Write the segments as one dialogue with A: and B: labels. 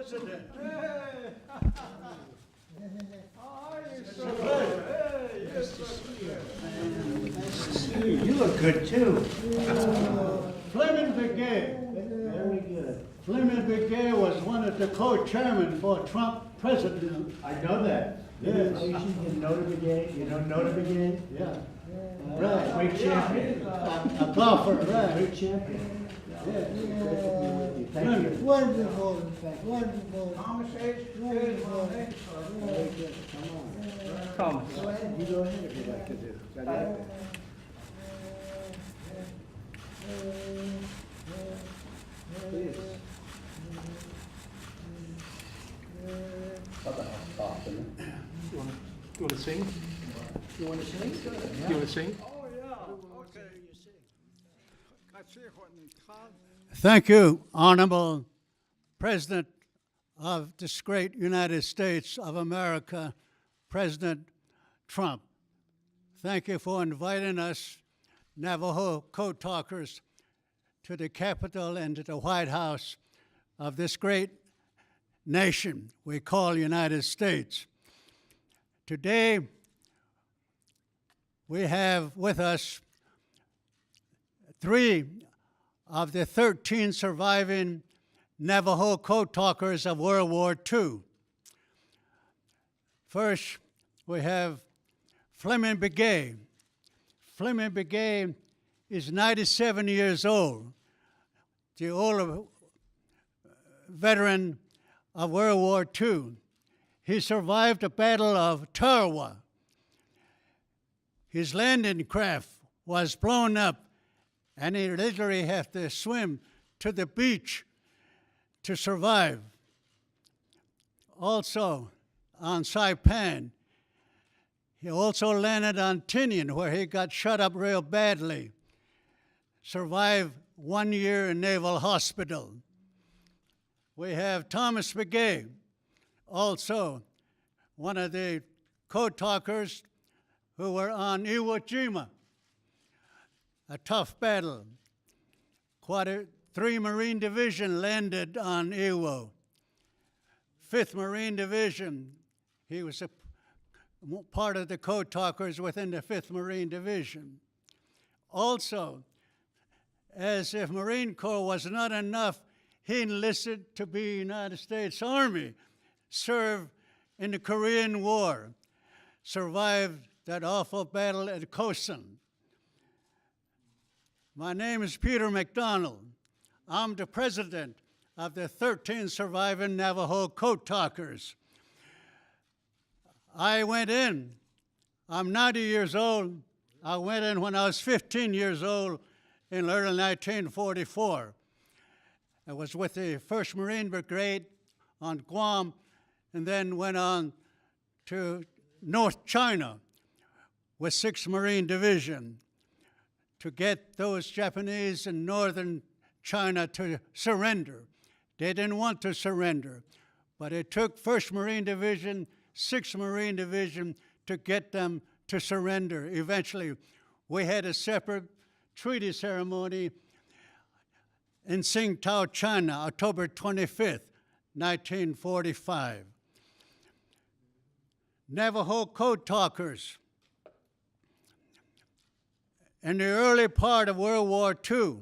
A: President.
B: Hey! How are you, sir? Hey, yes, sir.
A: You look good too. Fleming Begay.
C: Very good.
A: Fleming Begay was one of the co-chairmen for Trump president.
C: I know that.
A: Yes.
C: You know the brigade, you don't know the brigade?
A: Yeah. Right.
C: Great champion.
A: A golfer, right.
C: Great champion.
A: Yeah.
C: Thank you.
D: Wonderful, in fact, wonderful.
B: Thomas H.
D: Wonderful.
C: Very good. Come on.
B: Thomas.
C: Go ahead. You go ahead if you'd like to do. I like that. Please.
E: You want to sing?
C: You want to sing? Go ahead.
E: You want to sing?
B: Oh, yeah, okay. I see what in Todd.
A: Thank you, Honorable President of this great United States of America, President Trump. Thank you for inviting us, Navajo Code Talkers, to the Capitol and to the White House of this great nation we call United States. Today, we have with us 3 of the 13 surviving Navajo Code Talkers of World War II. First, we have Fleming Begay. Fleming Begay is 97 years old, the older veteran of World War II. He survived the Battle of Tarawa. His landing craft was blown up, and he literally had to swim to the beach to survive. Also, on Saipan, he also landed on Tinian, where he got shot up real badly. Survived 1 year in Naval Hospital. We have Thomas Begay, also one of the code talkers who were on Iwo Jima, a tough battle. Quad 3 Marine Division landed on Iwo. 5th Marine Division, he was a part of the code talkers within the 5th Marine Division. Also, as if Marine Corps was not enough, he enlisted to be United States Army, served in the Korean War, survived that awful battle at Kosan. My name is Peter McDonald. I'm the president of the 13 surviving Navajo Code Talkers. I went in, I'm 90 years old. I went in when I was 15 years old in early 1944. I was with the 1st Marine Brigade on Guam, and then went on to North China with 6th Marine Division to get those Japanese in northern China to surrender. They didn't want to surrender, but it took 1st Marine Division, 6th Marine Division to get them to surrender. Eventually, we had a separate treaty ceremony in Tsingtao, China, October 25th, 1945. Navajo Code Talkers. In the early part of World War II,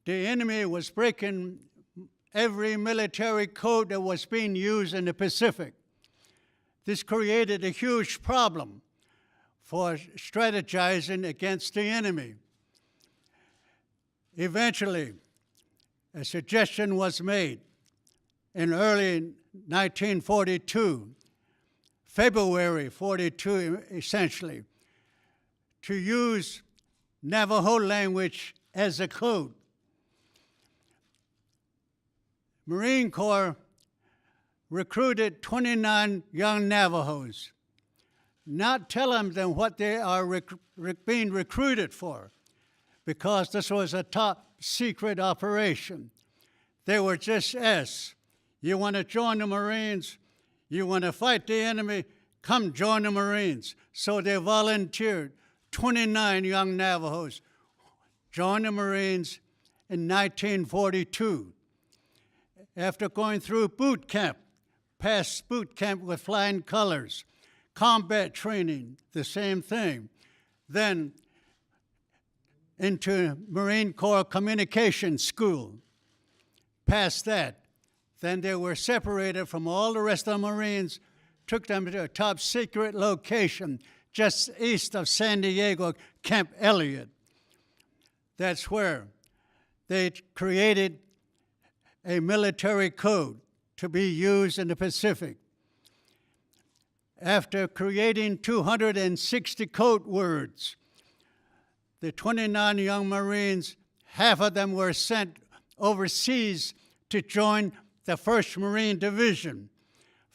A: the enemy was breaking every military code that was being used in the Pacific. This created a huge problem for strategizing against the enemy. Eventually, a suggestion was made in early 1942, February 42 essentially, to use Navajo language as a code. Marine Corps recruited 29 young Navajos, not telling them what they are being recruited for, because this was a top secret operation. They were just asked, you want to join the Marines? You want to fight the enemy? Come join the Marines. So they volunteered. 29 young Navajos joined the Marines in 1942. After going through boot camp, passed boot camp with flying colors, combat training, the same thing. Then into Marine Corps Communication School, passed that. Then they were separated from all the rest of the Marines, took them to a top secret location just east of San Diego, Camp Elliott. That's where they created a military code to be used in the Pacific. After creating 260 code words, the 29 young Marines, half of them were sent overseas to join the 1st Marine Division.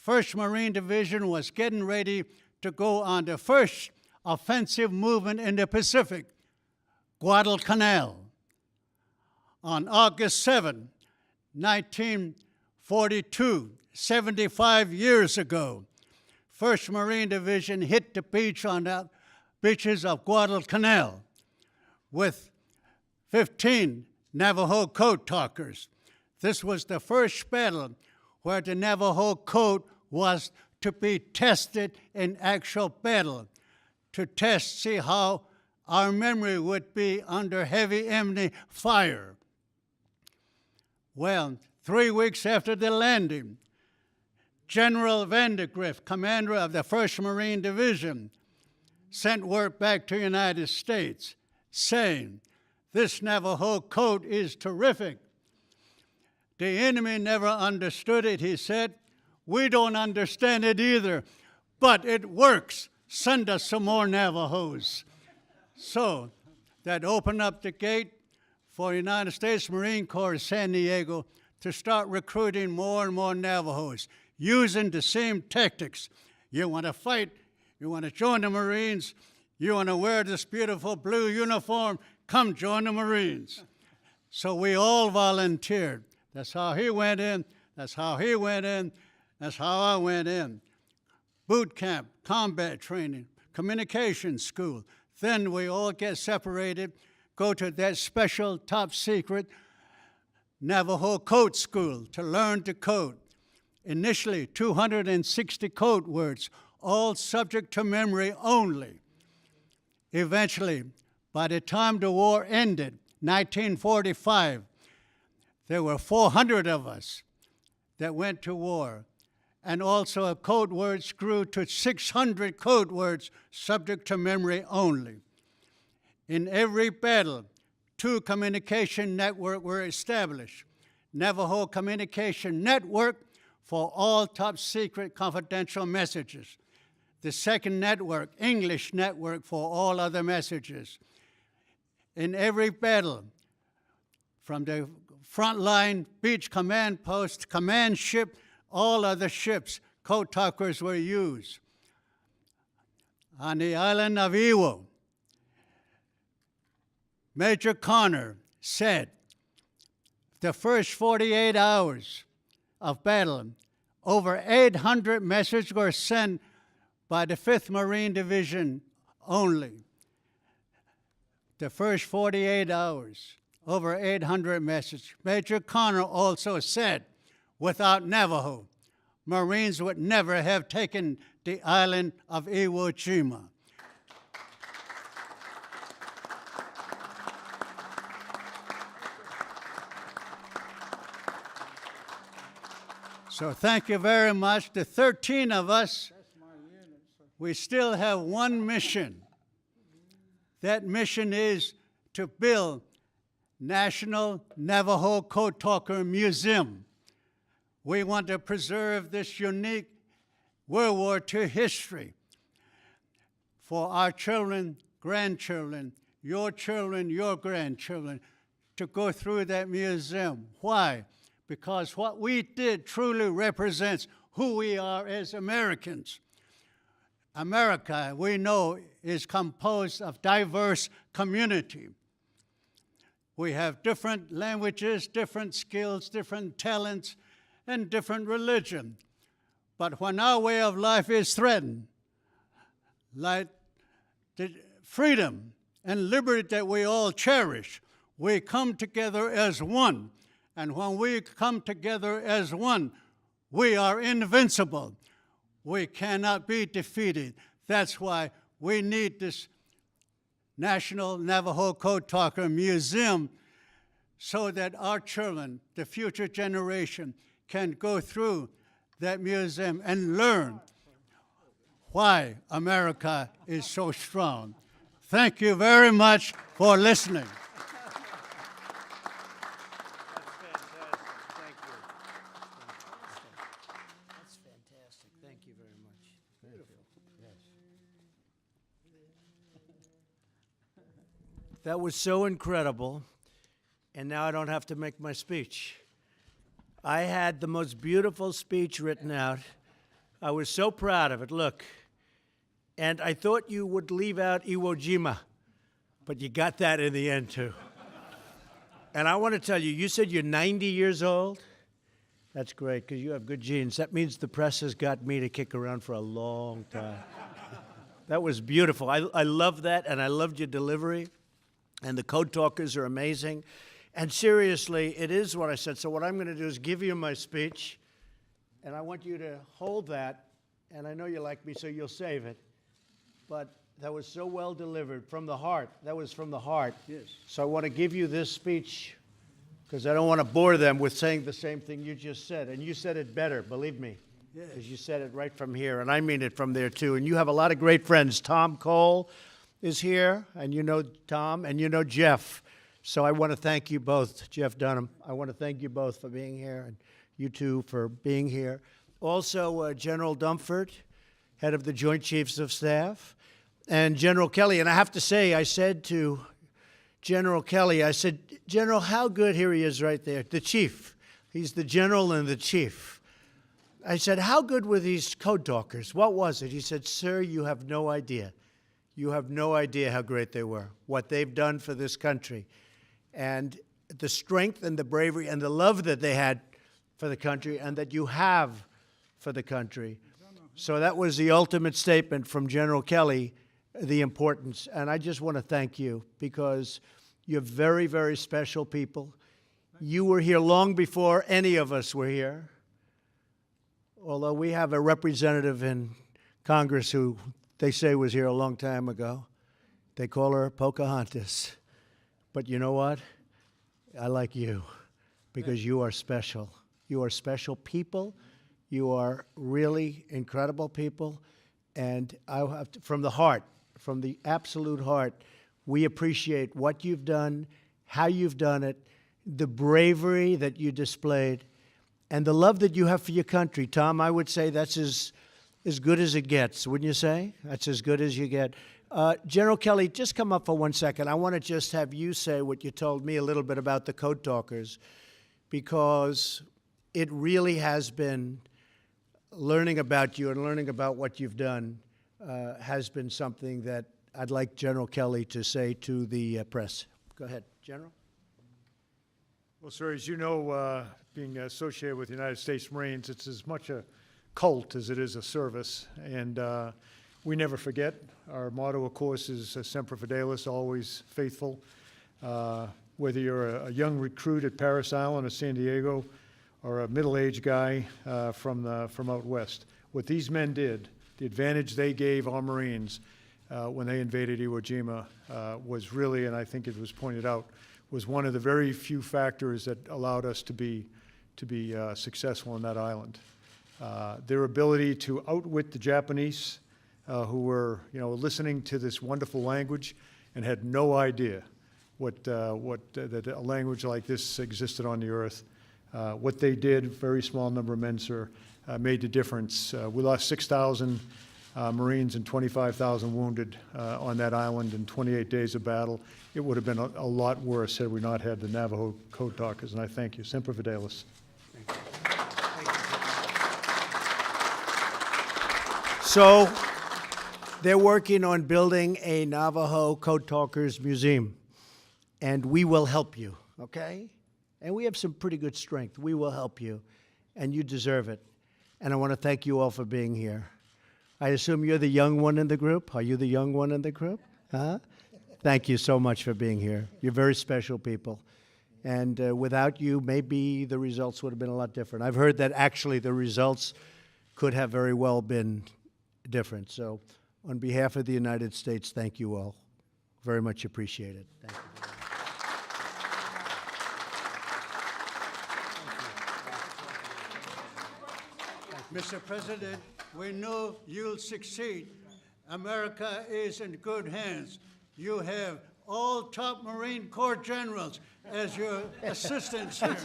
A: 1st Marine Division was getting ready to go on the first offensive movement in the Pacific, Guadalcanal. On August 7, 1942, 75 years ago, 1st Marine Division hit the beach on the beaches of Guadalcanal with 15 Navajo code talkers. This was the first battle where the Navajo code was to be tested in actual battle, to test, see how our memory would be under heavy enemy fire. Well, 3 weeks after the landing, General Vandergrift, commander of the 1st Marine Division, sent word back to the United States saying, "This Navajo code is terrific. The enemy never understood it," he said. "We don't understand it either, but it works. Send us some more Navajos." So that opened up the gate for the United States Marine Corps San Diego to start recruiting more and more Navajos, using the same tactics. You want to fight, you want to join the Marines, you want to wear this beautiful blue uniform, come join the Marines. So we all volunteered. That's how he went in, that's how he went in, that's how I went in. Boot camp, combat training, communication school. Then we all get separated, go to that special top secret Navajo code school to learn the code. Initially, 260 code words, all subject to memory only. Eventually, by the time the war ended, 1945, there were 400 of us that went to war. And also code words grew to 600 code words subject to memory only. In every battle, 2 communication networks were established. Navajo Communication Network for all top secret confidential messages. The second network, English network, for all other messages. In every battle, from the front line, beach command post, command ship, all other ships, code talkers were used. On the island of Iwo, Major Connor said, the first 48 hours of battle, over 800 messages were sent by the 5th Marine Division only. The first 48 hours, over 800 messages. Major Connor also said, without Navajo, Marines would never have taken the island of Iwo Jima. So thank you very much. The 13 of us, we still have one mission. That mission is to build National Navajo Code Talker Museum. We want to preserve this unique World War II history for our children, grandchildren, your grandchildren, to go through that museum. Why? Because what we did truly represents who we are as Americans. America, we know, is composed of diverse community. We have different languages, different skills, different talents, and different religion. But when our way of life is threatened, like the freedom and liberty that we all cherish, we come together as one And when we come together as one, we are invincible. We cannot be defeated. That's why we need this National Navajo Code Talker Museum so that our children, the future generation, can go through that museum and learn why America is so strong. Thank you very much for listening.
E: That's fantastic. Thank you very much. Beautiful. Yes. That was so incredible, and now I don't have to make my speech. I had the most beautiful speech written out. I was so proud of it. Look, and I thought you would leave out Iwo Jima, but you got that in the end, too. And I want to tell you, you said you're 90 years old? That's great, because you have good genes. That means the press has got me to kick around for a long time. That was beautiful. I love that, and I loved your delivery. And the code talkers are amazing. And seriously, it is what I said. So what I'm going to do is give you my speech, and I want you to hold that. And I know you like me, so you'll save it. But that was so well delivered from the heart. That was from the heart.
C: Yes.
E: So I want to give you this speech because I don't want to bore them with saying the same thing you just said. And you said it better, believe me.
C: Yes.
E: Because you said it right from here, and I mean it from there, too. And you have a lot of great friends. Tom Cole is here, and you know Tom, and you know Jeff. So I want to thank you both, Jeff Dunham. I want to thank you both for being here, and you two for being here. Also, General Dumford, head of the Joint Chiefs of Staff, and General Kelly. And I have to say, I said to General Kelly, I said, General, how good, here he is right there, the chief. He's the general and the chief. I said, how good were these code talkers? What was it? He said, sir, you have no idea. You have no idea how great they were, what they've done for this country, and the strength and the bravery and the love that they had for the country and that you have for the country. So that was the ultimate statement from General Kelly, the importance. And I just want to thank you because you're very, very special people. You were here long before any of us were here, although we have a representative in Congress who they say was here a long time ago. They call her Pocahontas. But you know what? I like you because you are special. You are special people. You are really incredible people. And I have to, from the heart, from the absolute heart, we appreciate what you've done, how you've done it, the bravery that you displayed, and the love that you have for your country. Tom, I would say that's as good as it gets, wouldn't you say? That's as good as you get. General Kelly, just come up for 1 second. I want to just have you say what you told me a little bit about the code talkers, because it really has been learning about you and learning about what you've done has been something that I'd like General Kelly to say to the press. Go ahead, General.
F: Well, sir, as you know, being associated with the United States Marines, it's as much a cult as it is a service, and we never forget. Our motto, of course, is Semper Fidelis, always faithful. Whether you're a young recruit at Parris Island or San Diego, or a middle-aged guy from out west, what these men did, the advantage they gave our Marines when they invaded Iwo Jima was really, and I think it was pointed out, was one of the very few factors that allowed us to be successful on that island. Their ability to outwit the Japanese, who were, listening to this wonderful language and had no idea that a language like this existed on the earth. What they did, very small number of men, sir, made the difference. We lost 6,000 Marines and 25,000 wounded on that island in 28 days of battle. It would have been a lot worse had we not had the Navajo code talkers, and I thank you. Semper Fidelis.
E: So they're working on building a Navajo Code Talkers Museum, and we will help you, okay? And we have some pretty good strength. We will help you, and you deserve it. And I want to thank you all for being here. I assume you're the young one in the group? Are you the young one in the group? Huh? Thank you so much for being here. You're very special people. And without you, maybe the results would have been a lot different. I've heard that actually the results could have very well been different. So on behalf of the United States, thank you all. Very much appreciated. Thank you.
A: Mr. President, we know you'll succeed. America is in good hands. You have all top Marine Corps generals as your assistants here.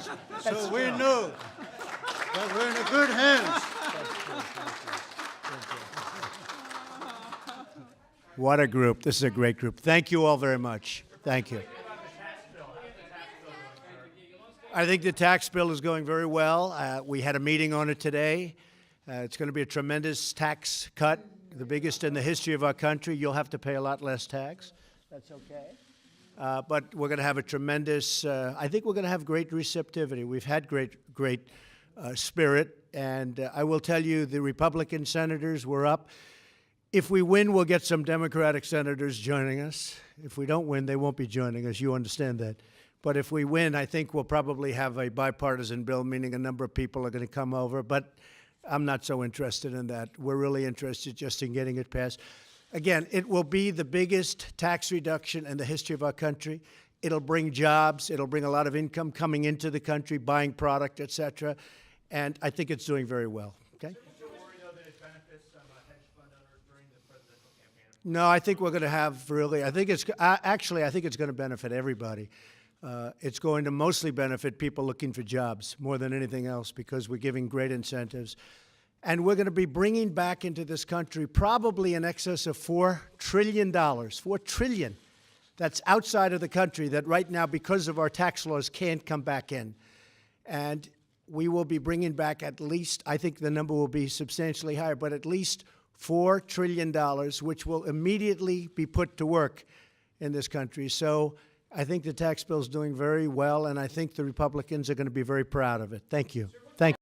A: So we know that we're in good hands.
E: What a group. This is a great group. Thank you all very much. Thank you. I think the tax bill is going very well. We had a meeting on it today. It's going to be a tremendous tax cut, the biggest in the history of our country. You'll have to pay a lot less tax. That's okay. But we're going to have a tremendous, I think we're going to have great receptivity. We've had great spirit. And I will tell you, the Republican senators were up. If we win, we'll get some Democratic senators joining us. If we don't win, they won't be joining us. You understand that. But if we win, I think we'll probably have a bipartisan bill, meaning a number of people are going to come over. But I'm not so interested in that. We're really interested just in getting it passed. Again, it will be the biggest tax reduction in the history of our country. It'll bring jobs. It'll bring a lot of income coming into the country, buying product, et cetera. And I think it's doing very well. Okay? No, I think we're going to have really, I think it's going to benefit everybody. It's going to mostly benefit people looking for jobs more than anything else because we're giving great incentives. And we're going to be bringing back into this country probably in excess of $4 trillion, $4 trillion. That's outside of the country that right now, because of our tax laws, can't come back in. And we will be bringing back at least, I think the number will be substantially higher, but at least $4 trillion, which will immediately be put to work in this country. So I think the tax bill is doing very well, and I think the Republicans are going to be very proud of it. Thank you. Thank you.